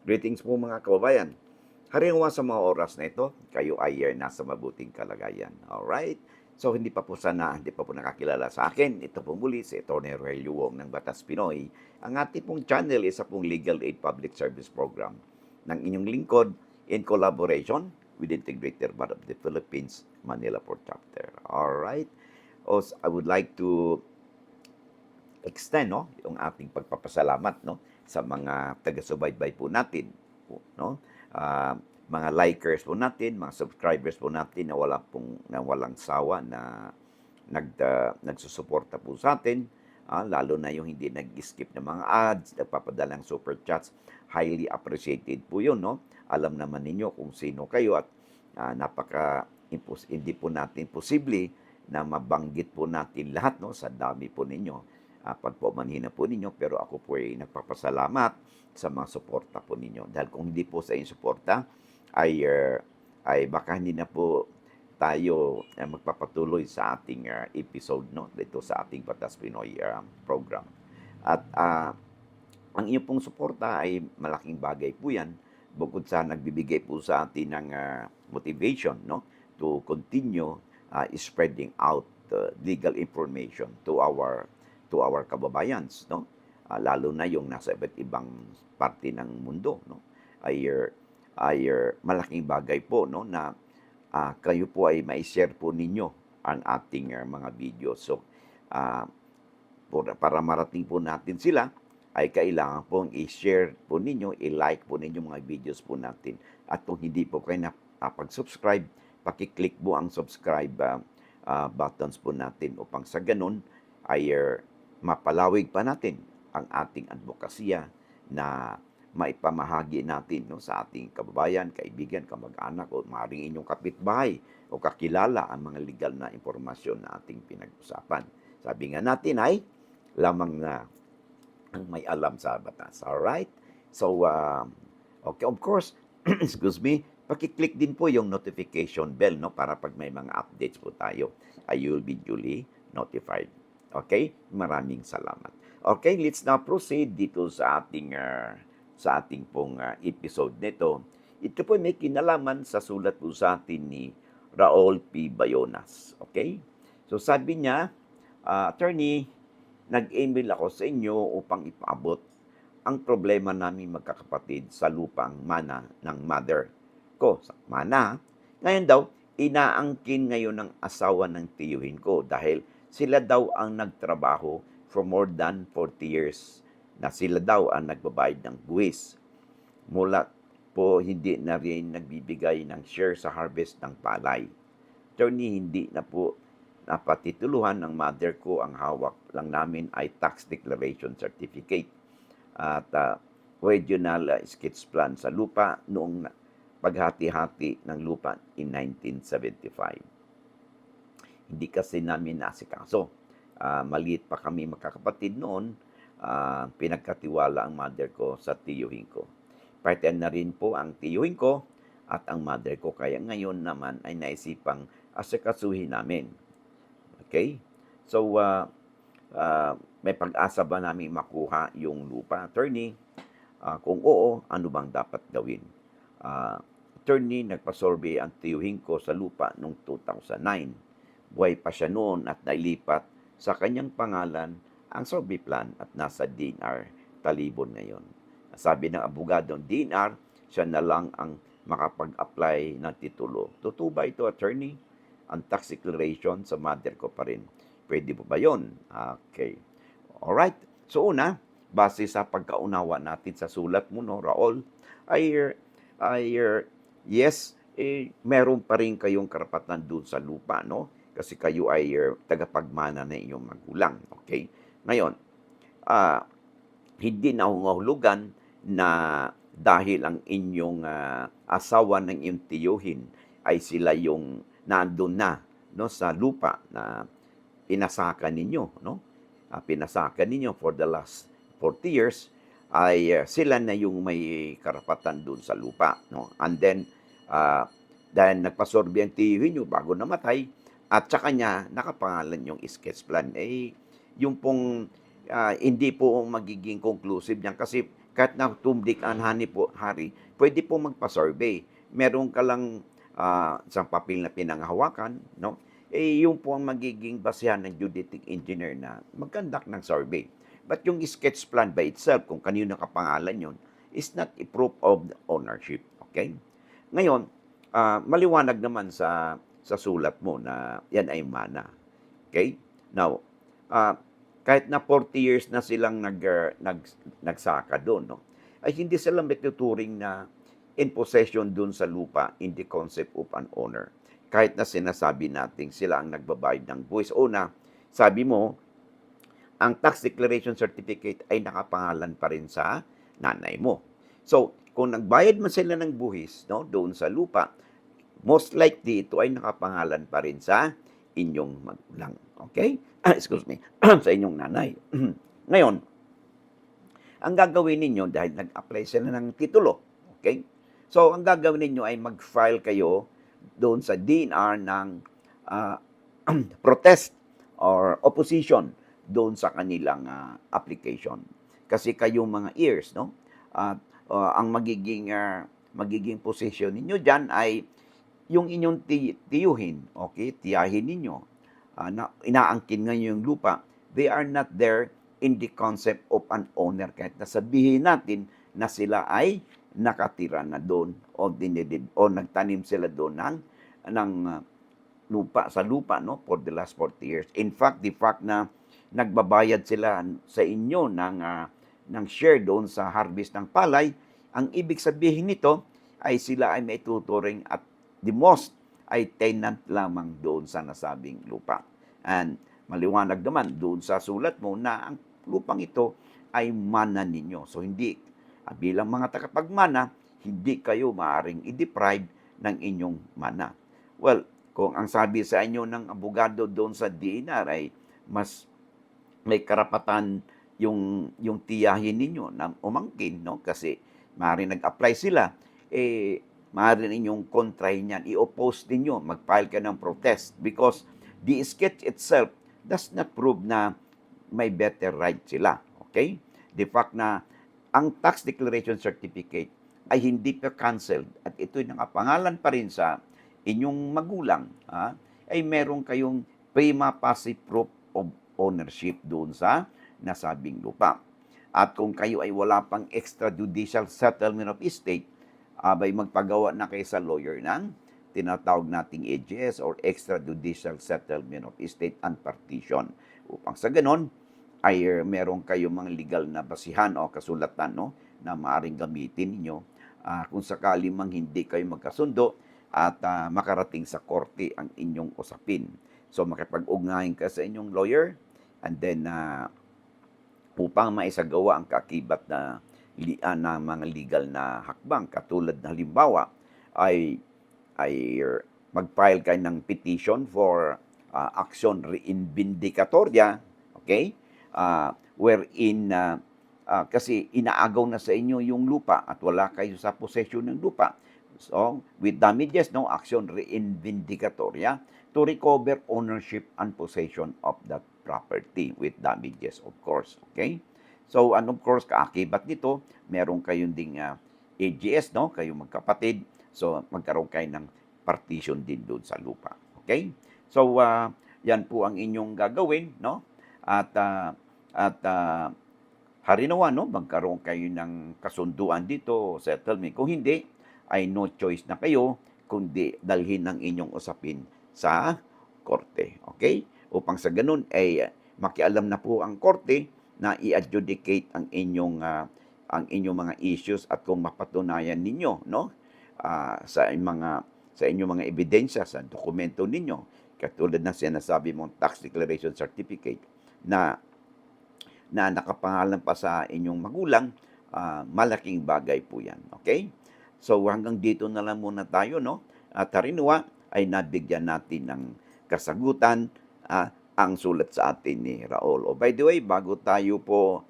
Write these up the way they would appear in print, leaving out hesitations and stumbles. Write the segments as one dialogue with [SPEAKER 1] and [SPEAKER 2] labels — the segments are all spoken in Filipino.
[SPEAKER 1] Greetings po mga kababayan. Hariwa sa mga oras na ito, kayo ay nasa mabuting kalagayan. Alright? So hindi pa po nakakilala sa akin. Ito po muli si Atty. Rogelio Wong ng Batas Pinoy. Ang ating pong channel isa pong Legal Aid Public Service Program ng inyong lingkod in collaboration with Integrated Bar of the Philippines, Manila Port Chapter. Alright? Also, I would like to extend yung ating pagpapasalamat sa mga taga-subaybay po natin mga likers po natin, mga subscribers po natin na walang sawa na nagsusuporta po sa atin, lalo na yung hindi nag-skip ng mga ads, nagpapadalang super chats, highly appreciated po yun, no? Alam naman ninyo kung sino kayo at hindi po natin posible na mabanggit po natin lahat sa dami po ninyo. Pagpamanhina po ninyo, pero ako po ay nagpapasalamat sa mga suporta po ninyo. Dahil kung hindi po sa inyong suporta, ay baka hindi na po tayo magpapatuloy sa ating episode dito sa ating Batas Pinoy program. At ang inyong pong suporta ay malaking bagay po yan, bukod sa nagbibigay po sa atin ng motivation to continue spreading out legal information to our kababayans, lalo na yung nasa iba't ibang parte ng mundo, ay malaking bagay po na kayo po ay mai-share po ninyo ang ating mga video. So, para marating po natin sila, ay kailangan pong i-share po ninyo, i-like po ninyo mga videos po natin. At kung hindi po kayo nakapag-subscribe, pakiclick po ang subscribe buttons po natin upang sa ganun ay mapalawig pa natin ang ating advokasya na maipamahagi natin sa ating kababayan, kaibigan, kamag-anak o maaaring inyong kapitbahay o kakilala ang mga legal na impormasyon na ating pinag-usapan. Sabi nga natin ay lamang na ang may alam sa batas. Alright? So, okay, of course, excuse me, pakiclick din po yung notification bell para pag may mga updates po tayo, you will be duly notified. Okay? Maraming salamat. Okay, let's now proceed dito sa ating pong episode nito. Ito po may kinalaman sa sulat po sa atin ni Raul P. Bayonas. Okay? So sabi niya, Attorney, nag-email ako sa inyo upang ipaabot ang problema namin magkakapatid sa lupang mana ng mother ko. Mana, ngayon daw, inaangkin ngayon ng asawa ng tiyuhin ko dahil sila daw ang nagtrabaho for more than 40 years na sila daw ang nagbabayad ng buwis. Mula po hindi na rin nagbibigay ng share sa harvest ng palay. Attorney, hindi na po napatituluhan ng mother ko, ang hawak lang namin ay tax declaration certificate at regional sketch plan sa lupa noong paghati-hati ng lupa in 1975. Hindi kasi namin nasikaso. Maliit pa kami magkakapatid noon, pinagkatiwala ang mother ko sa tiyuhin ko. Parte na rin po ang tiyuhin ko at ang mother ko, kaya ngayon naman ay naisipang asikasuhin namin. Okay? So, may pag-asa ba namin makuha yung lupa, attorney? Kung oo, ano bang dapat gawin? Attorney, nagpa-survey ang tiyuhin ko sa lupa noong 2009. Buhay pa siya noon at nailipat sa kanyang pangalan ang survey plan at nasa DNR Talibon ngayon. Sabi ng abogadong DNR, siya na lang ang makapag-apply ng titulo. Totoo ba ito, attorney? Ang tax declaration sa mother ko pa rin. Pwede po ba yun? Okay. Alright. So una, base sa pagkaunawa natin sa sulat mo, Raul, yes, meron pa rin kayong karapatan doon sa lupa, kasi kayo ay tagapagmana na inyong magulang. Okay? Ngayon, hindi nahungahulugan na dahil ang inyong asawa ng iyong tiyuhin ay sila yung nandun na sa lupa na pinasakan ninyo. Pinasakan ninyo for the last 40 years, ay sila na yung may karapatan doon sa lupa. And then, dahil nagpasorbe ang tiyuhin nyo bago namatay, at sa kanya nakapangalan yung sketch plan, yung pong hindi po magiging conclusive niyan kasi kahit na tumdik ang hari, pwede po magpa-survey. Meron ka lang isang papel na pinanghahawakan, no? Yun po ang magiging basehan ng geodetic engineer na mag-conduct ng survey. But yung sketch plan by itself, kung kanino nakapangalan yun, is not a proof of ownership. Okay? Ngayon, maliwanag naman sa sulat mo na yan ay mana. Okay? Now, ah, kahit na 40 years na silang nagsaka doon, no? Ay hindi sila matuturing na in possession doon sa lupa in the concept of an owner. Kahit na sinasabi natin sila ang nagbabayad ng buwis. Una, sabi mo, ang tax declaration certificate ay nakapangalan pa rin sa nanay mo. So, kung nagbayad man sila ng buwis, no, doon sa lupa, most likely ito ay nakapangalan pa rin sa inyong magulang. Okay? Excuse me. Sa inyong nanay. Ngayon, ang gagawin ninyo dahil nag-apply sila ng titulo. Okay? So, ang gagawin ninyo ay mag-file kayo doon sa DNR ng uh, protest or opposition doon sa kanilang application. Kasi kayong mga heirs, no? Ang magiging position ninyo diyan ay yung inyong tiyuhin, okay? Tiyahin ninyo na inaangkin ngayon yung lupa. They are not there in the concept of an owner. Kahit nasabihin natin na sila ay nakatira na doon o nagtanim sila doon ng lupa sa lupa, no, for the last 40 years. In fact, the fact na nagbabayad sila sa inyo ng share doon sa harvest ng palay, ang ibig sabihin nito ay sila ay may tuturing at the most ay tenant lamang doon sa nasabing lupa. And maliwanag naman doon sa sulat mo na ang lupang ito ay mana ninyo. So hindi, bilang mga tagapagmana, hindi kayo maaring i-deprive ng inyong mana. Well, kung ang sabi sa inyo ng abogado doon sa DNR ay mas may karapatan yung tiyahin ninyo na umangkin, no? Kasi maaaring nag-apply sila, maaaring ninyong kontrahin yan, i-oppose ninyo, mag-file ka ng protest because the sketch itself does not prove na may better right sila. Okay? The fact na ang tax declaration certificate ay hindi pa canceled at ito'y nakapangalan pa rin sa inyong magulang, ay meron kayong prima facie proof of ownership doon sa nasabing lupa. At kung kayo ay wala pang extrajudicial settlement of estate, abay magpagawa na kayo sa lawyer ng tinatawag nating EJS or extrajudicial settlement of estate and partition. Upang sa ganon, ay meron kayong mga legal na basihan o kasulatan, no, na maaaring gamitin ninyo kung sakali mang hindi kayo magkasundo at makarating sa korte ang inyong usapin. So makipag-ugnayan ka sa inyong lawyer and then upang maisagawa ang kakibat na mga legal na hakbang katulad na halimbawa ay mag-file kayo ng petition for action reinvindicatoria, okay? Wherein kasi inaagaw na sa inyo yung lupa at wala kayo sa possession ng lupa. So, with damages, no, action reinvindicatoria to recover ownership and possession of that property with damages, of course. Okay? So, and of course, kaakibat nito, meron kayong ding AGS, no? Kayong magkapatid. So, magkaroon kayo ng partition din doon sa lupa. Okay? So, yan po ang inyong gagawin, no? At harinawa, no? Magkaroon kayo ng kasunduan dito, settlement. Kung hindi, ay no choice na kayo kundi dalhin ng inyong usapin sa korte. Okay? Upang sa ganun ay makialam na po ang korte na i-adjudicate ang inyong mga issues at kung mapatunayan ninyo, no, sa inyong mga ebidensya sa dokumento ninyo katulad ng sinasabi mong tax declaration certificate na nakapangalan pa sa inyong magulang, malaking bagay po yan. Okay? So hanggang dito na lang muna tayo, no? At harinwa ay nabigyan natin ng kasagutan ang sulat sa atin ni Raul. By the way, bago tayo po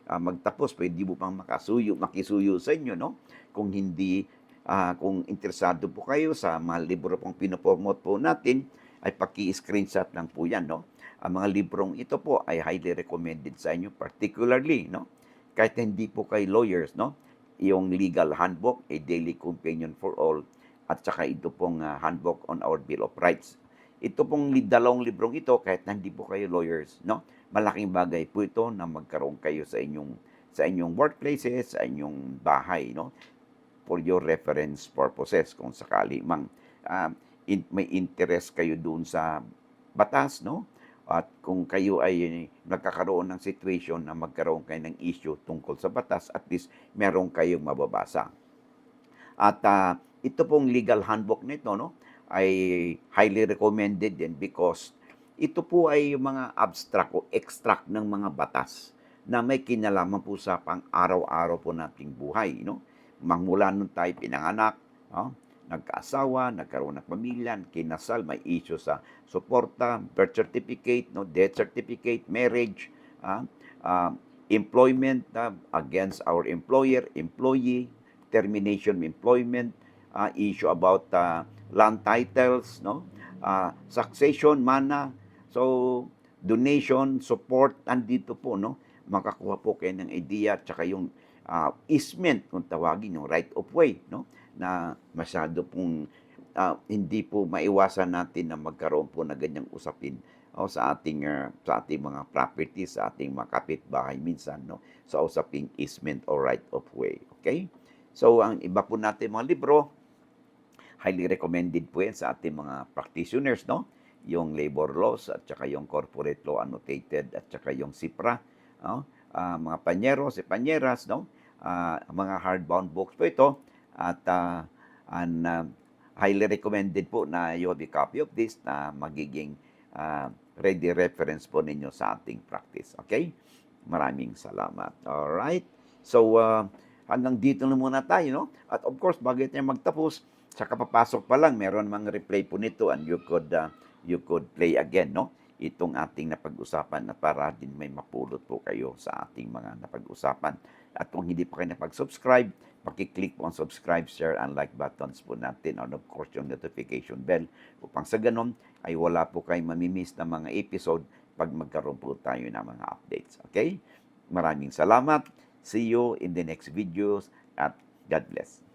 [SPEAKER 1] magtapos, pwede mo pang makisuyo sa inyo, no? Kung hindi kung interesado po kayo sa mga libro pong pinopromote po natin, ay paki-screenshot lang po yan, no? Ang mga librong ito po ay highly recommended sa inyo, particularly, no? kahit hindi po kayo lawyers, no? Yung legal handbook, A Daily Companion for All, at saka ito pong Handbook on Our Bill of Rights. Ito pong dalawang librong ito, kahit na hindi po kayo lawyers, no? Malaking bagay po ito na magkaroon kayo sa inyong workplaces, sa inyong bahay, no? For your reference purposes kung sakali mang may interest kayo doon sa batas, no? At kung kayo ay nagkakaroon ng situation na magkaroon kayo ng issue tungkol sa batas, at least meron kayong mababasa. At ito pong legal handbook nito, no, ay highly recommended din because ito po ay yung mga abstract o extract ng mga batas na may kinalaman po sa pang-araw-araw po nating buhay, no? Magmula nung tayo pinanganak, no? Nagkaasawa, nagkaroon ng pamilya, kinasal, may issue sa suporta, birth certificate, no, death certificate, marriage, employment against our employer, employee, termination of employment, issue about land titles, no, succession, mana, so donation, support, andito po, no, makakuha po kayo ng idea, tsaka yung easement, kung tawagin, yung right of way, no, na masyado pong hindi po maiwasan natin na magkaroon po na ganyang usapin sa ating mga properties, sa ating mga kapitbahay minsan, no, sa usaping easement or right of way. Okay? So, ang iba po natin mga libro, highly recommended po yan sa ating mga practitioners, no? Yung labor laws at saka yung corporate law annotated at saka yung SIPRA, no? Mga panyeros, panyeras, no? Mga hardbound books po ito at highly recommended po na you have a copy of this na magiging ready reference po ninyo sa ating practice. Okay? Maraming salamat. Alright? So, hanggang dito na muna tayo, no? At of course, bago tayo magtapos, sa kapapasok pa lang, meron mga replay po nito and you could play again, no? Itong ating napag-usapan na para din may mapulot po kayo sa ating mga napag-usapan. At kung hindi pa kayo napag-subscribe, pakiclick po ang subscribe, share, and like buttons po natin, and of course yung notification bell upang sa ganon ay wala po kayong mamimiss na mga episode pag magkaroon po tayo ng mga updates. Okay? Maraming salamat. See you in the next videos at God bless.